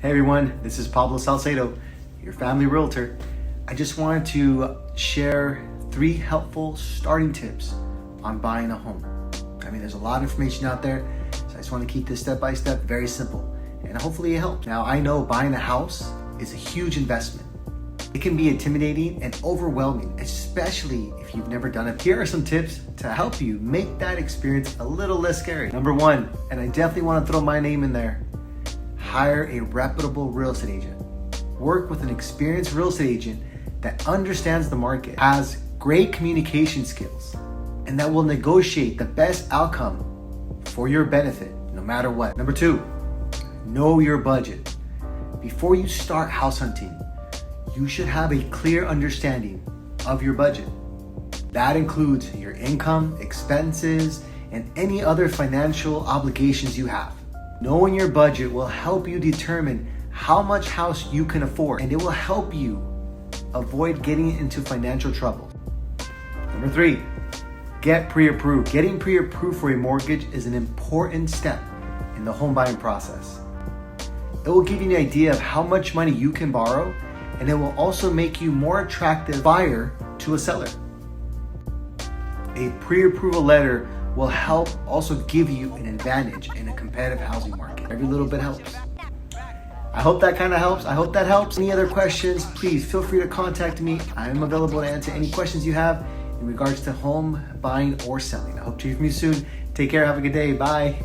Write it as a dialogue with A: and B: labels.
A: Hey everyone, this is Pablo Salcedo, your family realtor. I just wanted to share 3 helpful starting tips on buying a home. I mean, there's a lot of information out there, so I just want to keep this step by step very simple, and hopefully it helps. Now, I know buying a house is a huge investment. It can be intimidating and overwhelming, especially if you've never done it. Here are some tips to help you make that experience a little less scary. Number 1, and I definitely want to throw my name in there, hire a reputable real estate agent. Work with an experienced real estate agent that understands the market, has great communication skills, and that will negotiate the best outcome for your benefit, no matter what. Number 2, know your budget. Before you start house hunting, you should have a clear understanding of your budget. That includes your income, expenses, and any other financial obligations you have. Knowing your budget will help you determine how much house you can afford, and it will help you avoid getting into financial trouble. Number 3, get pre-approved. Getting pre-approved for a mortgage is an important step in the home buying process. It will give you an idea of how much money you can borrow, and it will also make you more attractive buyer to a seller. A pre-approval letter will help also give you an advantage in a competitive housing market. Every little bit helps. I hope that kind of helps. I hope that helps. Any other questions, please feel free to contact me. I am available to answer any questions you have in regards to home buying or selling. I hope to hear from you soon. Take care. Have a good day. Bye.